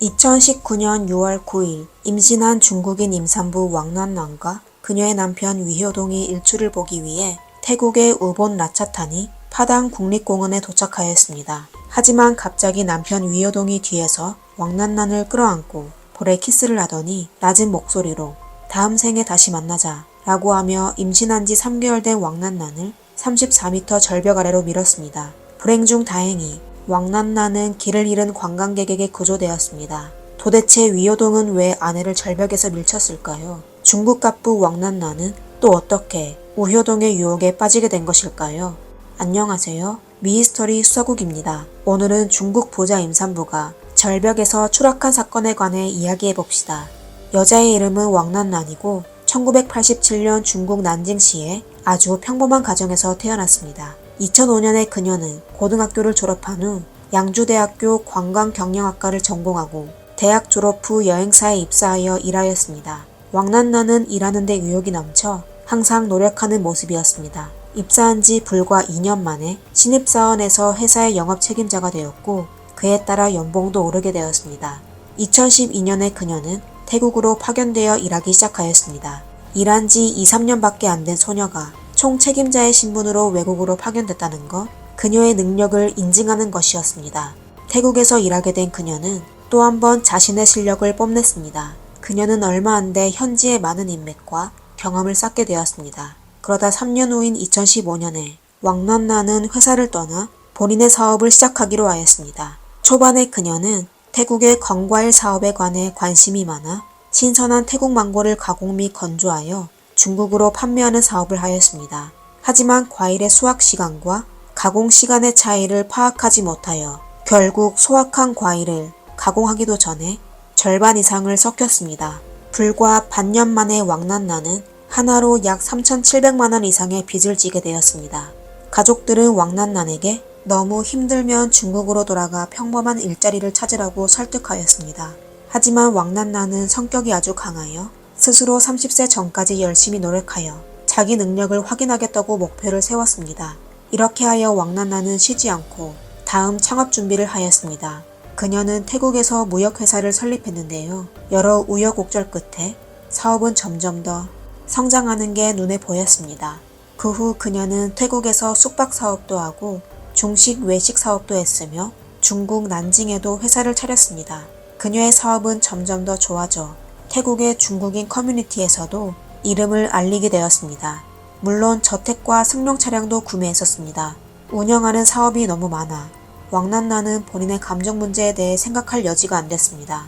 2019년 6월 9일 임신한 중국인 임산부 왕란란과 그녀의 남편 위효동이 일출을 보기 위해 태국의 우본 라차탄이 파당 국립공원에 도착하였습니다. 하지만 갑자기 남편 위효동이 뒤에서 왕란란을 끌어안고 볼에 키스를 하더니 낮은 목소리로 다음 생에 다시 만나자 라고 하며 임신한 지 3개월 된 왕란란을 34m 절벽 아래로 밀었습니다. 불행 중 다행히 왕란란은 길을 잃은 관광객에게 구조되었습니다. 도대체 위효동은 왜 아내를 절벽에서 밀쳤을까요? 중국 갑부 왕란란은 또 어떻게 우효동의 유혹에 빠지게 된 것일까요? 안녕하세요. 미스터리 수사국입니다. 오늘은 중국 부자 임산부가 절벽에서 추락한 사건에 관해 이야기해봅시다. 여자의 이름은 왕란란이고 1987년 중국 난징시의 아주 평범한 가정에서 태어났습니다. 2005년에 그녀는 고등학교를 졸업한 후 양주대학교 관광경영학과를 전공하고 대학 졸업 후 여행사에 입사하여 일하였습니다. 왕란란은 일하는 데 의욕이 넘쳐 항상 노력하는 모습이었습니다. 입사한 지 불과 2년 만에 신입사원에서 회사의 영업 책임자가 되었고 그에 따라 연봉도 오르게 되었습니다. 2012년에 그녀는 태국으로 파견되어 일하기 시작하였습니다. 일한 지 2, 3년밖에 안 된 소녀가 총책임자의 신분으로 외국으로 파견됐다는 것, 그녀의 능력을 인증하는 것이었습니다. 태국에서 일하게 된 그녀는 또 한 번 자신의 실력을 뽐냈습니다. 그녀는 얼마 안 돼 현지의 많은 인맥과 경험을 쌓게 되었습니다. 그러다 3년 후인 2015년에 왕란란은 회사를 떠나 본인의 사업을 시작하기로 하였습니다. 초반에 그녀는 태국의 건과일 사업에 관해 관심이 많아 신선한 태국 망고를 가공 및 건조하여 중국으로 판매하는 사업을 하였습니다. 하지만 과일의 수확 시간과 가공 시간의 차이를 파악하지 못하여 결국 수확한 과일을 가공하기도 전에 절반 이상을 썩혔습니다. 불과 반년 만에 왕란란은 하나로 약 3,700만 원 이상의 빚을 지게 되었습니다. 가족들은 왕란란에게 너무 힘들면 중국으로 돌아가 평범한 일자리를 찾으라고 설득하였습니다. 하지만 왕란란은 성격이 아주 강하여 스스로 30세 전까지 열심히 노력하여 자기 능력을 확인하겠다고 목표를 세웠습니다. 이렇게 하여 왕란란은 쉬지 않고 다음 창업 준비를 하였습니다. 그녀는 태국에서 무역회사를 설립했는데요. 여러 우여곡절 끝에 사업은 점점 더 성장하는 게 눈에 보였습니다. 그 후 그녀는 태국에서 숙박 사업도 하고 중식 외식 사업도 했으며 중국 난징에도 회사를 차렸습니다. 그녀의 사업은 점점 더 좋아져 태국의 중국인 커뮤니티에서도 이름을 알리게 되었습니다. 물론 저택과 승용 차량도 구매했었습니다. 운영하는 사업이 너무 많아 왕란란은 본인의 감정 문제에 대해 생각할 여지가 안 됐습니다.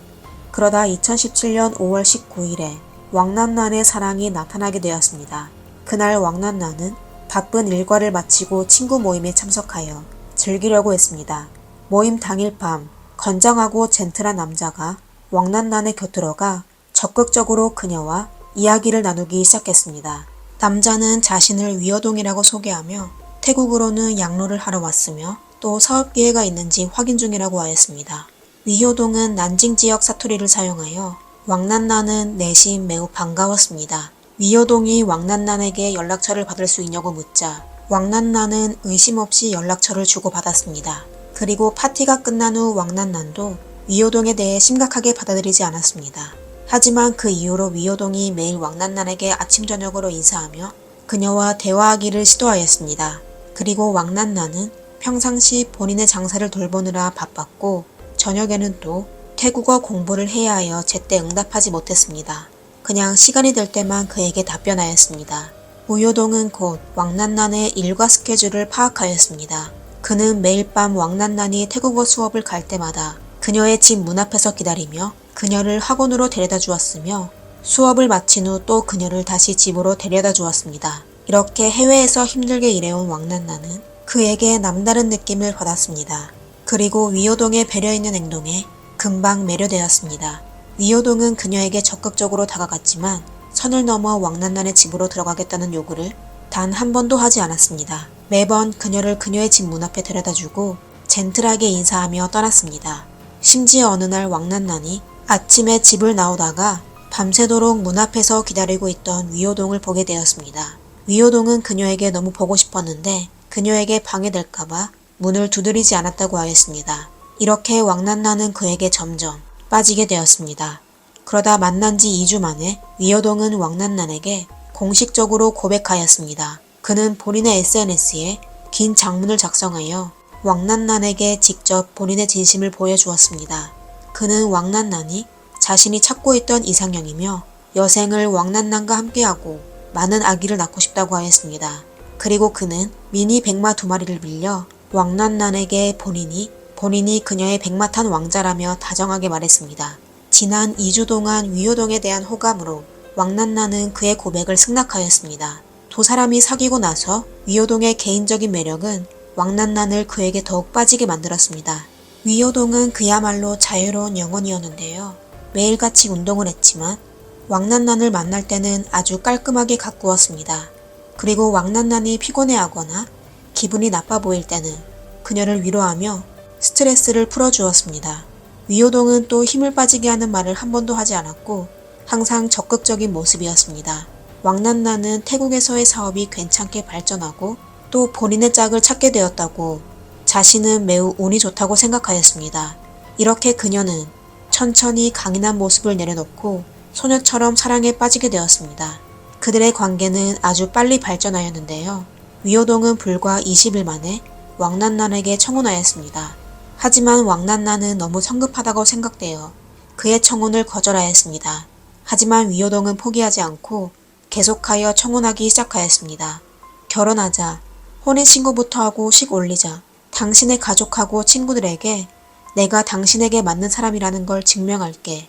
그러다 2017년 5월 19일에 왕란란의 사랑이 나타나게 되었습니다. 그날 왕란란은 바쁜 일과를 마치고 친구 모임에 참석하여 즐기려고 했습니다. 모임 당일 밤 건장하고 젠틀한 남자가 왕란란의 곁으로 가 적극적으로 그녀와 이야기를 나누기 시작했습니다. 남자는 자신을 위효동이라고 소개하며 태국으로는 양로를 하러 왔으며 또 사업 기회가 있는지 확인 중이라고 하였습니다. 위효동은 난징 지역 사투리를 사용하여 왕란란은 내심 매우 반가웠습니다. 위효동이 왕란란에게 연락처를 받을 수 있냐고 묻자 왕란란은 의심 없이 연락처를 주고받았습니다. 그리고 파티가 끝난 후 왕란란도 위효동에 대해 심각하게 받아들이지 않았습니다. 하지만 그 이후로 위효동이 매일 왕란란에게 아침 저녁으로 인사하며 그녀와 대화하기를 시도하였습니다. 그리고 왕란란은 평상시 본인의 장사를 돌보느라 바빴고 저녁에는 또 태국어 공부를 해야 하여 제때 응답하지 못했습니다. 그냥 시간이 될 때만 그에게 답변하였습니다. 위효동은 곧 왕란란의 일과 스케줄을 파악하였습니다. 그는 매일 밤 왕란란이 태국어 수업을 갈 때마다 그녀의 집 문 앞에서 기다리며 그녀를 학원으로 데려다 주었으며 수업을 마친 후 또 그녀를 다시 집으로 데려다 주었습니다. 이렇게 해외에서 힘들게 일해온 왕란란은 그에게 남다른 느낌을 받았습니다. 그리고 위효동의 배려 있는 행동에 금방 매료되었습니다. 위효동은 그녀에게 적극적으로 다가갔지만 선을 넘어 왕란란의 집으로 들어가겠다는 요구를 단 한 번도 하지 않았습니다. 매번 그녀를 그녀의 집 문 앞에 데려다주고 젠틀하게 인사하며 떠났습니다. 심지어 어느 날 왕란란이 아침에 집을 나오다가 밤새도록 문 앞에서 기다리고 있던 위효동을 보게 되었습니다. 위효동은 그녀에게 너무 보고 싶었는데 그녀에게 방해될까봐 문을 두드리지 않았다고 하였습니다. 이렇게 왕란란은 그에게 점점 빠지게 되었습니다. 그러다 만난 지 2주 만에 위효동은 왕난난에게 공식적으로 고백하였습니다. 그는 본인의 SNS에 긴 장문을 작성하여 왕난난에게 직접 본인의 진심을 보여주었습니다. 그는 왕난난이 자신이 찾고 있던 이상형이며 여생을 왕난난과 함께하고 많은 아기를 낳고 싶다고 하였습니다. 그리고 그는 미니 백마 2마리를 빌려 왕난난에게 본인이 그녀의 백마 탄 왕자라며 다정하게 말했습니다. 지난 2주 동안 위효동에 대한 호감으로 왕난난은 그의 고백을 승낙하였습니다. 두 사람이 사귀고 나서 위효동의 개인적인 매력은 왕난난을 그에게 더욱 빠지게 만들었습니다. 위효동은 그야말로 자유로운 영혼이었는데요. 매일같이 운동을 했지만 왕난난을 만날 때는 아주 깔끔하게 가꾸었습니다. 그리고 왕난난이 피곤해하거나 기분이 나빠 보일 때는 그녀를 위로하며 스트레스를 풀어주었습니다. 위효동은 또 힘을 빠지게 하는 말을 한 번도 하지 않았고 항상 적극적인 모습이었습니다. 왕난난은 태국에서의 사업이 괜찮게 발전하고 또 본인의 짝을 찾게 되었다고 자신은 매우 운이 좋다고 생각하였습니다. 이렇게 그녀는 천천히 강인한 모습을 내려놓고 소녀처럼 사랑에 빠지게 되었습니다. 그들의 관계는 아주 빨리 발전하였는데요. 위효동은 불과 20일 만에 왕난난에게 청혼하였습니다. 하지만 왕난난은 너무 성급하다고 생각되어 그의 청혼을 거절하였습니다. 하지만 위효동은 포기하지 않고 계속하여 청혼하기 시작하였습니다. 결혼하자, 혼인신고부터 하고 식 올리자, 당신의 가족하고 친구들에게 내가 당신에게 맞는 사람이라는 걸 증명할게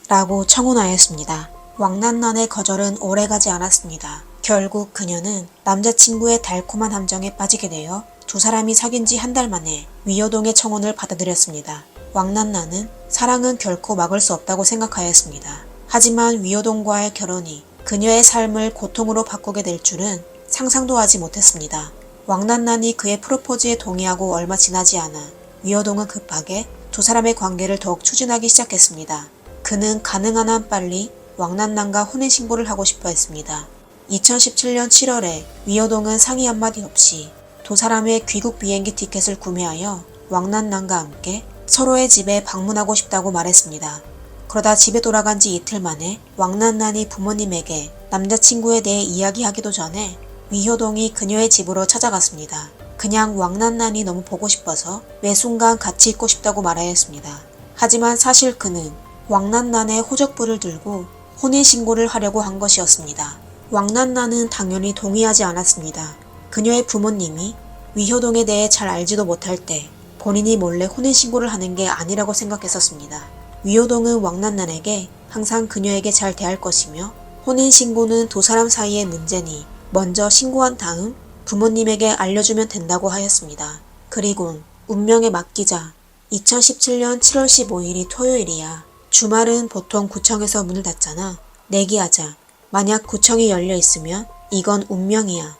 라고 청혼하였습니다. 왕난난의 거절은 오래가지 않았습니다. 결국 그녀는 남자친구의 달콤한 함정에 빠지게 되어 두 사람이 사귄 지 한 달 만에 위효동의 청혼을 받아들였습니다. 왕난난은 사랑은 결코 막을 수 없다고 생각하였습니다. 하지만 위효동과의 결혼이 그녀의 삶을 고통으로 바꾸게 될 줄은 상상도 하지 못했습니다. 왕난난이 그의 프로포즈에 동의하고 얼마 지나지 않아 위효동은 급하게 두 사람의 관계를 더욱 추진하기 시작했습니다. 그는 가능한 한 빨리 왕난난과 혼인신고를 하고 싶어 했습니다. 2017년 7월에 위효동은 상의 한마디 없이 두 사람의 귀국 비행기 티켓을 구매하여 왕난난과 함께 서로의 집에 방문하고 싶다고 말했습니다. 그러다 집에 돌아간 지 이틀 만에 왕난난이 부모님에게 남자친구에 대해 이야기하기도 전에 위효동이 그녀의 집으로 찾아갔습니다. 그냥 왕난난이 너무 보고 싶어서 매 순간 같이 있고 싶다고 말하였습니다. 하지만 사실 그는 왕난난의 호적부를 들고 혼인신고를 하려고 한 것이었습니다. 왕난난은 당연히 동의하지 않았습니다. 그녀의 부모님이 위효동에 대해 잘 알지도 못할 때 본인이 몰래 혼인신고를 하는 게 아니라고 생각했었습니다. 위효동은 왕난난에게 항상 그녀에게 잘 대할 것이며 혼인신고는 두 사람 사이의 문제니 먼저 신고한 다음 부모님에게 알려주면 된다고 하였습니다. 그리곤 운명에 맡기자. 2017년 7월 15일이 토요일이야. 주말은 보통 구청에서 문을 닫잖아. 내기하자. 만약 구청이 열려 있으면 이건 운명이야.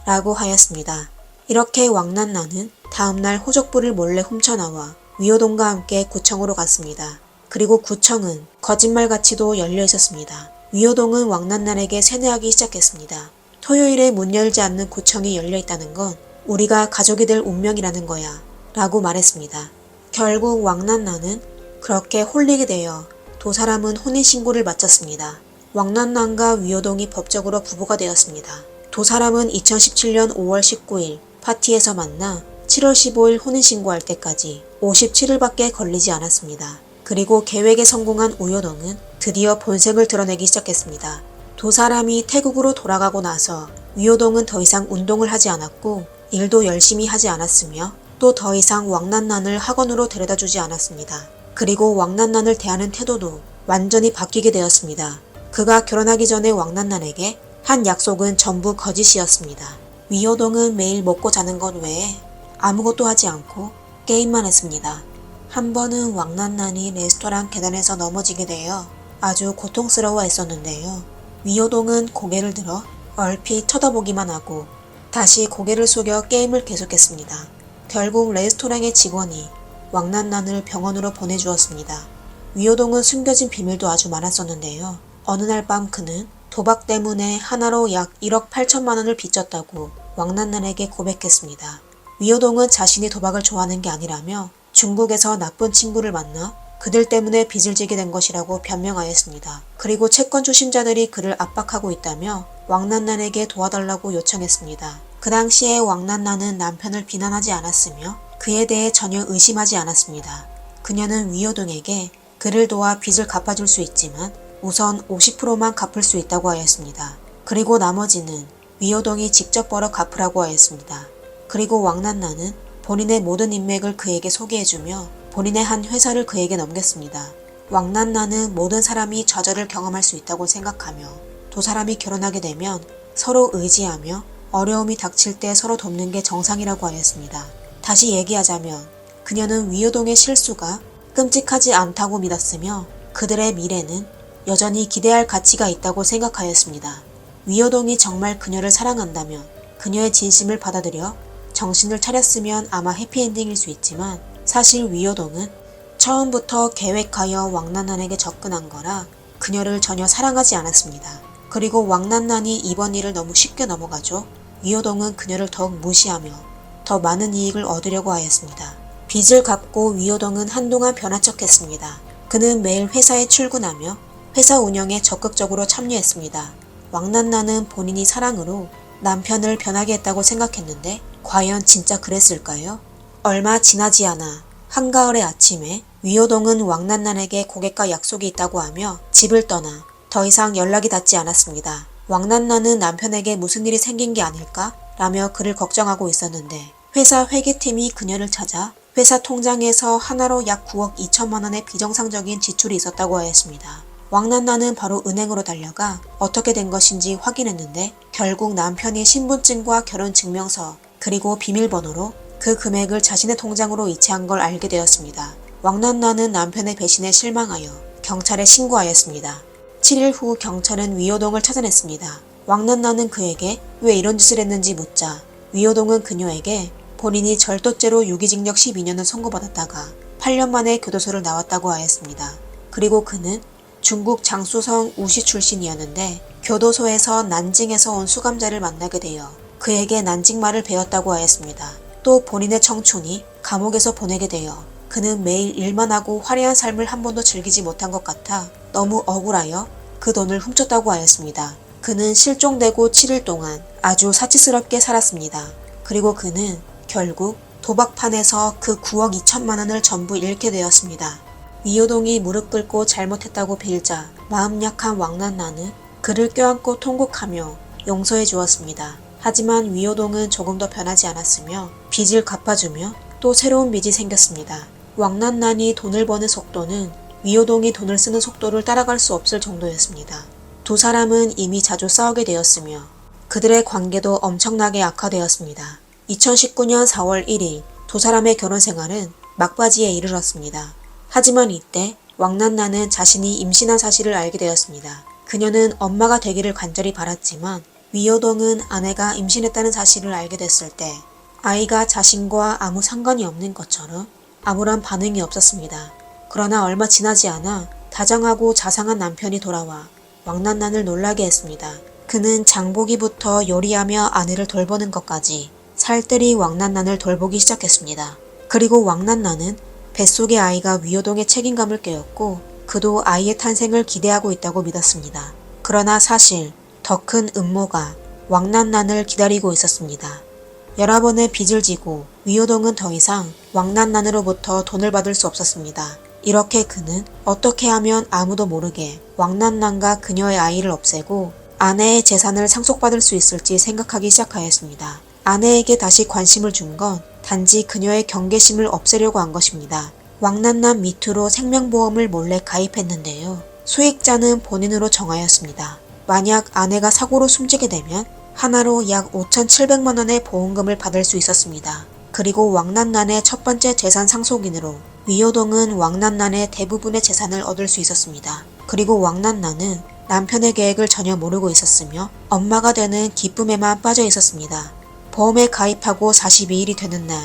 라고 하였습니다. 이렇게 왕난난은 다음날 호적부를 몰래 훔쳐나와 위효동과 함께 구청으로 갔습니다. 그리고 구청은 거짓말같이도 열려 있었습니다. 위효동은 왕난난에게 세뇌하기 시작했습니다. 토요일에 문 열지 않는 구청이 열려 있다는 건 우리가 가족이 될 운명이라는 거야 라고 말했습니다. 결국 왕난난은 그렇게 홀리게 되어 두 사람은 혼인신고를 마쳤습니다. 왕난난과 위효동이 법적으로 부부가 되었습니다. 두 사람은 2017년 5월 19일 파티에서 만나 7월 15일 혼인신고할 때까지 57일밖에 걸리지 않았습니다. 그리고 계획에 성공한 위효동은 드디어 본색을 드러내기 시작했습니다. 두 사람이 태국으로 돌아가고 나서 위효동은 더 이상 운동을 하지 않았고 일도 열심히 하지 않았으며 또 더 이상 왕난난을 학원으로 데려다주지 않았습니다. 그리고 왕난난을 대하는 태도도 완전히 바뀌게 되었습니다. 그가 결혼하기 전에 왕난난에게 한 약속은 전부 거짓이었습니다. 위효동은 매일 먹고 자는 것 외에 아무것도 하지 않고 게임만 했습니다. 한 번은 왕난난이 레스토랑 계단에서 넘어지게 되어 아주 고통스러워 했었는데요. 위효동은 고개를 들어 얼핏 쳐다보기만 하고 다시 고개를 숙여 게임을 계속했습니다. 결국 레스토랑의 직원이 왕난난을 병원으로 보내주었습니다. 위효동은 숨겨진 비밀도 아주 많았었는데요. 어느 날 밤 그는 도박 때문에 하나로 약 1억 8천만 원을 빚졌다고 왕난난에게 고백했습니다. 위효동은 자신이 도박을 좋아하는 게 아니라며 중국에서 나쁜 친구를 만나 그들 때문에 빚을 지게 된 것이라고 변명하였습니다. 그리고 채권 추심자들이 그를 압박하고 있다며 왕난난에게 도와달라고 요청했습니다. 그 당시에 왕난난은 남편을 비난하지 않았으며 그에 대해 전혀 의심하지 않았습니다. 그녀는 위효동에게 그를 도와 빚을 갚아줄 수 있지만 우선 50%만 갚을 수 있다고 하였습니다. 그리고 나머지는 위효동이 직접 벌어 갚으라고 하였습니다. 그리고 왕난난은 본인의 모든 인맥을 그에게 소개해주며 본인의 한 회사를 그에게 넘겼습니다. 왕난난은 모든 사람이 좌절을 경험할 수 있다고 생각하며 두 사람이 결혼하게 되면 서로 의지하며 어려움이 닥칠 때 서로 돕는 게 정상이라고 하였습니다. 다시 얘기하자면 그녀는 위효동의 실수가 끔찍하지 않다고 믿었으며 그들의 미래는 여전히 기대할 가치가 있다고 생각하였습니다. 위효동이 정말 그녀를 사랑한다면 그녀의 진심을 받아들여 정신을 차렸으면 아마 해피엔딩일 수 있지만 사실 위효동은 처음부터 계획하여 왕난난에게 접근한 거라 그녀를 전혀 사랑하지 않았습니다. 그리고 왕난난이 이번 일을 너무 쉽게 넘어가죠. 위효동은 그녀를 더욱 무시하며 더 많은 이익을 얻으려고 하였습니다. 빚을 갚고 위효동은 한동안 변한 척했습니다. 그는 매일 회사에 출근하며 회사 운영에 적극적으로 참여했습니다. 왕난난은 본인이 사랑으로 남편을 변하게 했다고 생각했는데 과연 진짜 그랬을까요? 얼마 지나지 않아 한가을의 아침에 위효동은 왕난난에게 고객과 약속이 있다고 하며 집을 떠나 더 이상 연락이 닿지 않았습니다. 왕난난은 남편에게 무슨 일이 생긴 게 아닐까? 라며 그를 걱정하고 있었는데 회사 회계팀이 그녀를 찾아 회사 통장에서 하나로 약 9억 2천만 원의 비정상적인 지출이 있었다고 하였습니다. 왕난난은 바로 은행으로 달려가 어떻게 된 것인지 확인했는데 결국 남편이 신분증과 결혼증명서 그리고 비밀번호로 그 금액을 자신의 통장으로 이체한 걸 알게 되었습니다. 왕난난은 남편의 배신에 실망하여 경찰에 신고하였습니다. 7일 후 경찰은 위효동을 찾아냈습니다. 왕난난은 그에게 왜 이런 짓을 했는지 묻자 위효동은 그녀에게 본인이 절도죄로 유기징역 12년을 선고받았다가 8년 만에 교도소를 나왔다고 하였습니다. 그리고 그는 중국 장쑤성 우시 출신이었는데 교도소에서 난징에서 온 수감자를 만나게 되어 그에게 난징말을 배웠다고 하였습니다. 또 본인의 청춘이 감옥에서 보내게 되어 그는 매일 일만 하고 화려한 삶을 한 번도 즐기지 못한 것 같아 너무 억울하여 그 돈을 훔쳤다고 하였습니다. 그는 실종되고 7일 동안 아주 사치스럽게 살았습니다. 그리고 그는 결국 도박판에서 그 9억 2천만 원을 전부 잃게 되었습니다. 위효동이 무릎 꿇고 잘못했다고 빌자 마음 약한 왕난난은 그를 껴안고 통곡하며 용서해 주었습니다. 하지만 위효동은 조금 더 변하지 않았으며 빚을 갚아주며 또 새로운 빚이 생겼습니다. 왕난난이 돈을 버는 속도는 위효동이 돈을 쓰는 속도를 따라갈 수 없을 정도였습니다. 두 사람은 이미 자주 싸우게 되었으며 그들의 관계도 엄청나게 악화되었습니다. 2019년 4월 1일 두 사람의 결혼 생활은 막바지에 이르렀습니다. 하지만 이때 왕난난은 자신이 임신한 사실을 알게 되었습니다. 그녀는 엄마가 되기를 간절히 바랐지만 위효동은 아내가 임신했다는 사실을 알게 됐을 때 아이가 자신과 아무 상관이 없는 것처럼 아무런 반응이 없었습니다. 그러나 얼마 지나지 않아 다정하고 자상한 남편이 돌아와 왕난난을 놀라게 했습니다. 그는 장보기부터 요리하며 아내를 돌보는 것까지 살뜰히 왕난난을 돌보기 시작했습니다. 그리고 왕난난은 뱃속의 아이가 위효동의 책임감을 깨었고 그도 아이의 탄생을 기대하고 있다고 믿었습니다. 그러나 사실 더 큰 음모가 왕난난을 기다리고 있었습니다. 여러 번의 빚을 지고 위효동은 더 이상 왕난난으로부터 돈을 받을 수 없었습니다. 이렇게 그는 어떻게 하면 아무도 모르게 왕난난과 그녀의 아이를 없애고 아내의 재산을 상속받을 수 있을지 생각하기 시작하였습니다. 아내에게 다시 관심을 준 건 단지 그녀의 경계심을 없애려고 한 것입니다. 왕난난 밑으로 생명보험을 몰래 가입했는데요. 수익자는 본인으로 정하였습니다. 만약 아내가 사고로 숨지게 되면 하나로 약 5,700만 원의 보험금을 받을 수 있었습니다. 그리고 왕난난의 첫 번째 재산 상속인으로 위효동은 왕난난의 대부분의 재산을 얻을 수 있었습니다. 그리고 왕난난은 남편의 계획을 전혀 모르고 있었으며 엄마가 되는 기쁨에만 빠져 있었습니다. 보험에 가입하고 42일이 되는 날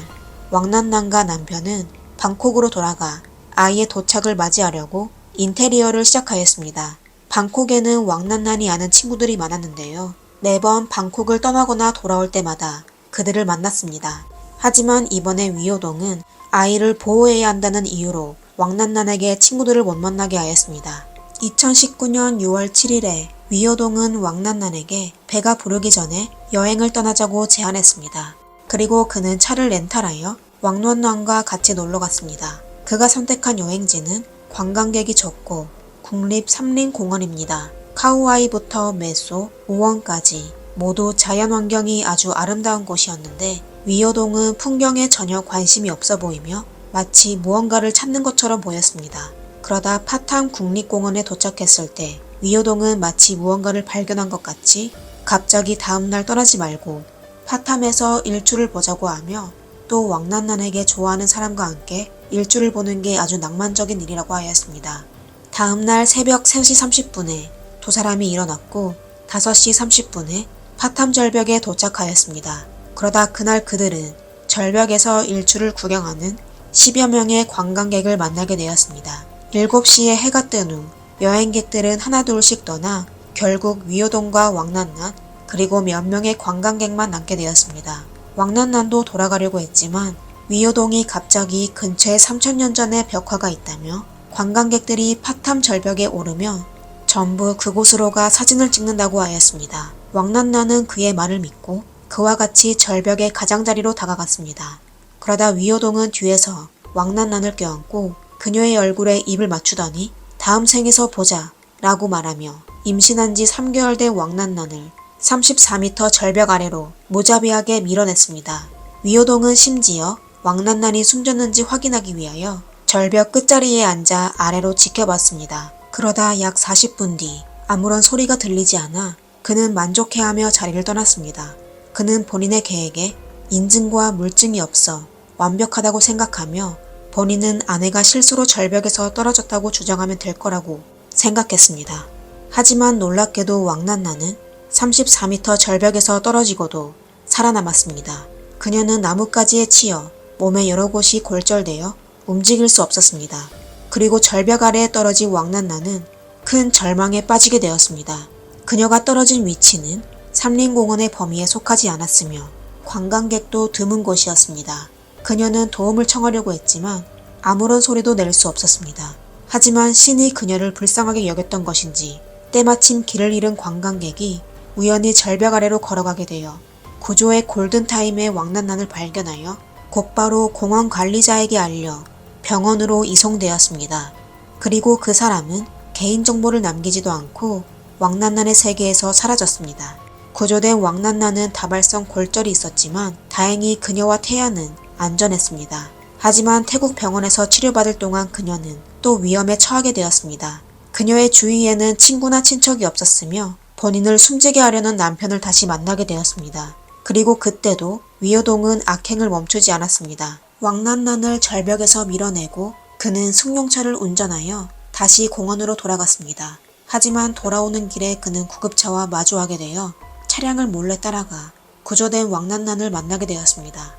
왕난난과 남편은 방콕으로 돌아가 아이의 도착을 맞이하려고 인테리어를 시작하였습니다. 방콕에는 왕난난이 아는 친구들이 많았는데요. 매번 방콕을 떠나거나 돌아올 때마다 그들을 만났습니다. 하지만 이번에 위효동은 아이를 보호해야 한다는 이유로 왕난난에게 친구들을 못 만나게 하였습니다. 2019년 6월 7일에 위효동은 왕난난에게 배가 부르기 전에 여행을 떠나자고 제안했습니다. 그리고 그는 차를 렌탈하여 왕난난과 같이 놀러 갔습니다. 그가 선택한 여행지는 관광객이 적고 국립 삼림공원입니다. 카우아이부터 메소, 오원까지 모두 자연환경이 아주 아름다운 곳이었는데 위효동은 풍경에 전혀 관심이 없어 보이며 마치 무언가를 찾는 것처럼 보였습니다. 그러다 파탐 국립공원에 도착했을 때 위효동은 마치 무언가를 발견한 것 같이 갑자기 다음날 떠나지 말고 파탐에서 일출을 보자고 하며 또 왕난난에게 좋아하는 사람과 함께 일출을 보는 게 아주 낭만적인 일이라고 하였습니다. 다음날 새벽 3시 30분에 두 사람이 일어났고 5시 30분에 파탐 절벽에 도착하였습니다. 그러다 그날 그들은 절벽에서 일출을 구경하는 10여 명의 관광객을 만나게 되었습니다. 7시에 해가 뜬 후 여행객들은 하나둘씩 떠나 결국 위효동과 왕난난 그리고 몇 명의 관광객만 남게 되었습니다. 왕난난도 돌아가려고 했지만 위효동이 갑자기 근처에 3000년 전의 벽화가 있다며 관광객들이 파탐 절벽에 오르며 전부 그곳으로 가 사진을 찍는다고 하였습니다. 왕난난은 그의 말을 믿고 그와 같이 절벽의 가장자리로 다가갔습니다. 그러다 위효동은 뒤에서 왕난난을 껴안고 그녀의 얼굴에 입을 맞추더니 다음 생에서 보자 라고 말하며 임신한 지 3개월 된 왕난난을 34m 절벽 아래로 무자비하게 밀어냈습니다. 위효동은 심지어 왕난난이 숨졌는지 확인하기 위하여 절벽 끝자리에 앉아 아래로 지켜봤습니다. 그러다 약 40분 뒤 아무런 소리가 들리지 않아 그는 만족해하며 자리를 떠났습니다. 그는 본인의 계획에 인증과 물증이 없어 완벽하다고 생각하며 본인은 아내가 실수로 절벽에서 떨어졌다고 주장하면 될 거라고 생각했습니다. 하지만 놀랍게도 왕난난은 34m 절벽에서 떨어지고도 살아남았습니다. 그녀는 나뭇가지에 치여 몸의 여러 곳이 골절되어 움직일 수 없었습니다. 그리고 절벽 아래에 떨어진 왕난난은 큰 절망에 빠지게 되었습니다. 그녀가 떨어진 위치는 삼림공원의 범위에 속하지 않았으며 관광객도 드문 곳이었습니다. 그녀는 도움을 청하려고 했지만 아무런 소리도 낼 수 없었습니다. 하지만 신이 그녀를 불쌍하게 여겼던 것인지 때마침 길을 잃은 관광객이 우연히 절벽 아래로 걸어가게 되어 구조의 골든타임에 왕난난을 발견하여 곧바로 공원 관리자에게 알려 병원으로 이송되었습니다. 그리고 그 사람은 개인정보를 남기지도 않고 왕난난의 세계에서 사라졌습니다. 구조된 왕난난은 다발성 골절이 있었지만 다행히 그녀와 태아는 안전했습니다. 하지만 태국 병원에서 치료받을 동안 그녀는 또 위험에 처하게 되었습니다. 그녀의 주위에는 친구나 친척이 없었으며 본인을 숨지게 하려는 남편을 다시 만나게 되었습니다. 그리고 그때도 위효동은 악행을 멈추지 않았습니다. 왕난난을 절벽에서 밀어내고 그는 승용차를 운전하여 다시 공원으로 돌아갔습니다. 하지만 돌아오는 길에 그는 구급차와 마주하게 되어 차량을 몰래 따라가 구조된 왕난난을 만나게 되었습니다.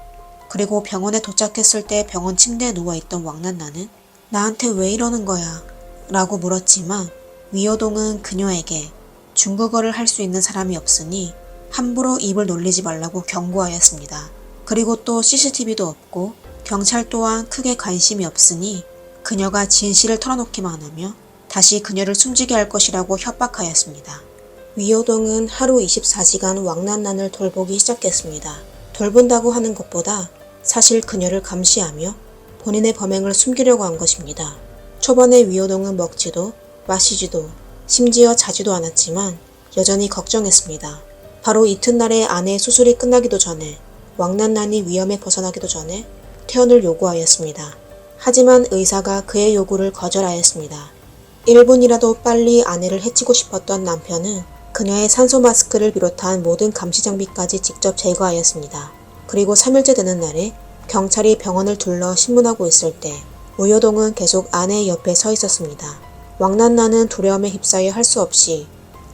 그리고 병원에 도착했을 때 병원 침대에 누워있던 왕난난은 나한테 왜 이러는 거야? 라고 물었지만 위효동은 그녀에게 중국어를 할 수 있는 사람이 없으니 함부로 입을 놀리지 말라고 경고하였습니다. 그리고 또 CCTV도 없고 경찰 또한 크게 관심이 없으니 그녀가 진실을 털어놓기만 하며 다시 그녀를 숨지게 할 것이라고 협박하였습니다. 위효동은 하루 24시간 왕난난을 돌보기 시작했습니다. 돌본다고 하는 것보다 사실 그녀를 감시하며 본인의 범행을 숨기려고 한 것입니다. 초반에 위효동은 먹지도 마시지도 심지어 자지도 않았지만 여전히 걱정했습니다. 바로 이튿날에 아내의 수술이 끝나기도 전에 왕난난이 위험에 벗어나기도 전에 퇴원을 요구하였습니다. 하지만 의사가 그의 요구를 거절하였습니다. 1분이라도 빨리 아내를 해치고 싶었던 남편은 그녀의 산소 마스크를 비롯한 모든 감시 장비까지 직접 제거하였습니다. 그리고 3일째 되는 날에 경찰이 병원을 둘러 신문하고 있을 때 위효동은 계속 아내의 옆에 서 있었습니다. 왕난난은 두려움에 휩싸여 할 수 없이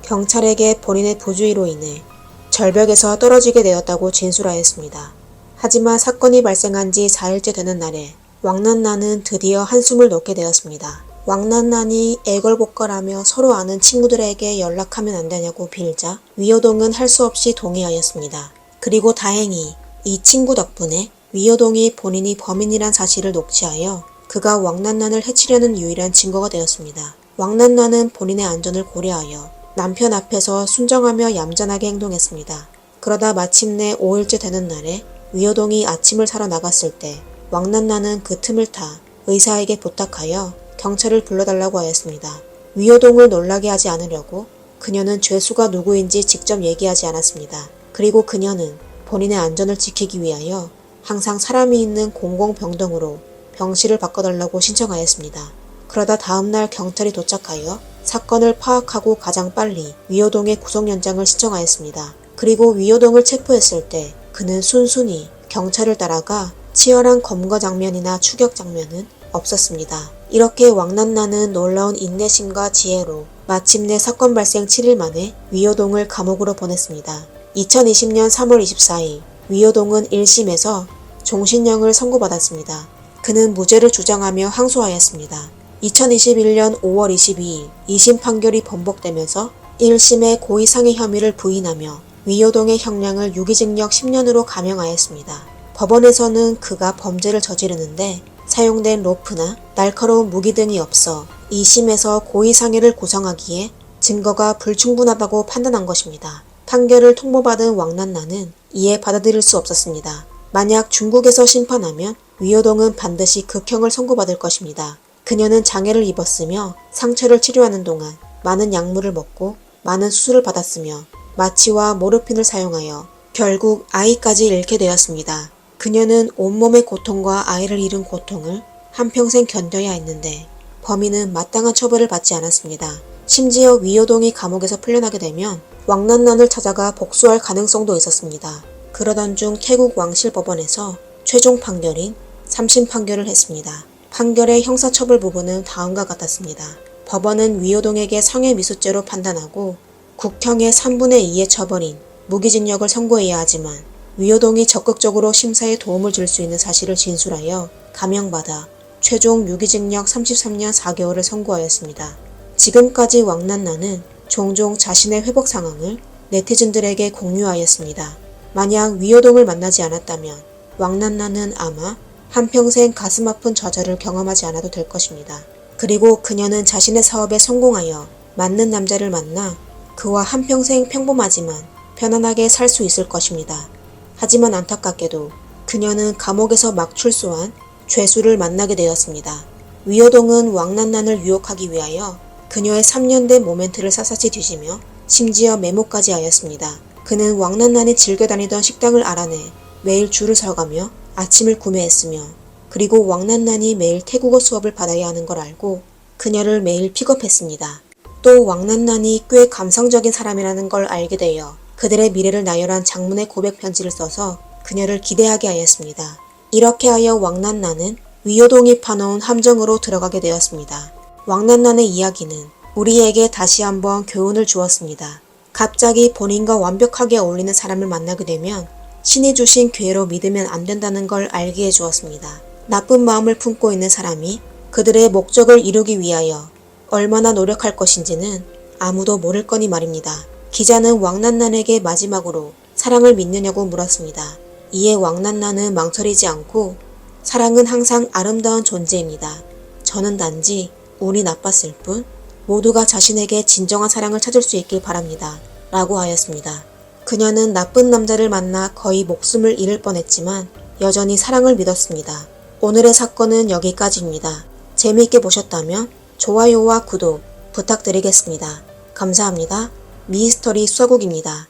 경찰에게 본인의 부주의로 인해 절벽에서 떨어지게 되었다고 진술하였습니다. 하지만 사건이 발생한 지 4일째 되는 날에 왕난난은 드디어 한숨을 놓게 되었습니다. 왕난난이 애걸복걸하며 서로 아는 친구들에게 연락하면 안 되냐고 빌자 위효동은 할 수 없이 동의하였습니다. 그리고 다행히 이 친구 덕분에 위효동이 본인이 범인이란 사실을 녹취하여 그가 왕난난을 해치려는 유일한 증거가 되었습니다. 왕난난은 본인의 안전을 고려하여 남편 앞에서 순정하며 얌전하게 행동했습니다. 그러다 마침내 5일째 되는 날에 위호동이 아침을 사러 나갔을 때 왕난난은 그 틈을 타 의사에게 부탁하여 경찰을 불러달라고 하였습니다. 위호동을 놀라게 하지 않으려고 그녀는 죄수가 누구인지 직접 얘기하지 않았습니다. 그리고 그녀는 본인의 안전을 지키기 위하여 항상 사람이 있는 공공병동으로 병실을 바꿔달라고 신청하였습니다. 그러다 다음날 경찰이 도착하여 사건을 파악하고 가장 빨리 위호동의 구속영장을 신청하였습니다. 그리고 위호동을 체포했을 때 그는 순순히 경찰을 따라가 치열한 검거 장면이나 추격 장면은 없었습니다. 이렇게 왕난나는 놀라운 인내심과 지혜로 마침내 사건 발생 7일 만에 위호동을 감옥으로 보냈습니다. 2020년 3월 24일 위호동은 1심에서 종신형을 선고받았습니다. 그는 무죄를 주장하며 항소하였습니다. 2021년 5월 22일 2심 판결이 번복되면서 1심의 고의상해 혐의를 부인하며 위호동의 형량을 유기징역 10년으로 감형하였습니다. 법원에서는 그가 범죄를 저지르는데 사용된 로프나 날카로운 무기 등이 없어 2심에서 고의상해를 구성하기에 증거가 불충분하다고 판단한 것입니다. 판결을 통보받은 왕난나는 이에 받아들일 수 없었습니다. 만약 중국에서 심판하면 위호동은 반드시 극형을 선고받을 것입니다. 그녀는 장애를 입었으며 상처를 치료하는 동안 많은 약물을 먹고 많은 수술을 받았으며 마취와 모르핀을 사용하여 결국 아이까지 잃게 되었습니다. 그녀는 온몸의 고통과 아이를 잃은 고통을 한평생 견뎌야 했는데 범인은 마땅한 처벌을 받지 않았습니다. 심지어 위호동이 감옥에서 풀려나게 되면 왕난난을 찾아가 복수할 가능성도 있었습니다. 그러던 중 태국 왕실법원에서 최종 판결인 3심 판결을 했습니다. 판결의 형사처벌 부분은 다음과 같았습니다. 법원은 위호동에게 성애미수죄로 판단하고 국형의 3분의 2의 처벌인 무기징역을 선고해야 하지만 위호동이 적극적으로 심사에 도움을 줄 수 있는 사실을 진술하여 감형받아 최종 유기징역 33년 4개월을 선고하였습니다. 지금까지 왕난나는 종종 자신의 회복 상황을 네티즌들에게 공유하였습니다. 만약 위호동을 만나지 않았다면 왕난나는 아마 한평생 가슴 아픈 좌절을 경험하지 않아도 될 것입니다. 그리고 그녀는 자신의 사업에 성공하여 맞는 남자를 만나 그와 한평생 평범하지만 편안하게 살 수 있을 것입니다. 하지만 안타깝게도 그녀는 감옥에서 막 출소한 죄수를 만나게 되었습니다. 위호동은 왕난난을 유혹하기 위하여 그녀의 3년 된 모멘트를 샅샅이 뒤지며 심지어 메모까지 하였습니다. 그는 왕난난이 즐겨 다니던 식당을 알아내 매일 줄을 서가며 아침을 구매했으며 그리고 왕난난이 매일 태국어 수업을 받아야 하는 걸 알고 그녀를 매일 픽업했습니다. 또 왕난난이 꽤 감성적인 사람이라는 걸 알게 되어 그들의 미래를 나열한 장문의 고백 편지를 써서 그녀를 기대하게 하였습니다. 이렇게 하여 왕난난은 위호동이 파놓은 함정으로 들어가게 되었습니다. 왕난난의 이야기는 우리에게 다시 한번 교훈을 주었습니다. 갑자기 본인과 완벽하게 어울리는 사람을 만나게 되면 신이 주신 기회로 믿으면 안 된다는 걸 알게 해주었습니다. 나쁜 마음을 품고 있는 사람이 그들의 목적을 이루기 위하여 얼마나 노력할 것인지는 아무도 모를 거니 말입니다. 기자는 왕난난에게 마지막으로 사랑을 믿느냐고 물었습니다. 이에 왕난난은 망설이지 않고 사랑은 항상 아름다운 존재입니다. 저는 단지 운이 나빴을 뿐 모두가 자신에게 진정한 사랑을 찾을 수 있길 바랍니다. 라고 하였습니다. 그녀는 나쁜 남자를 만나 거의 목숨을 잃을 뻔했지만 여전히 사랑을 믿었습니다. 오늘의 사건은 여기까지입니다. 재미있게 보셨다면 좋아요와 구독 부탁드리겠습니다. 감사합니다. 미스터리 수사국입니다.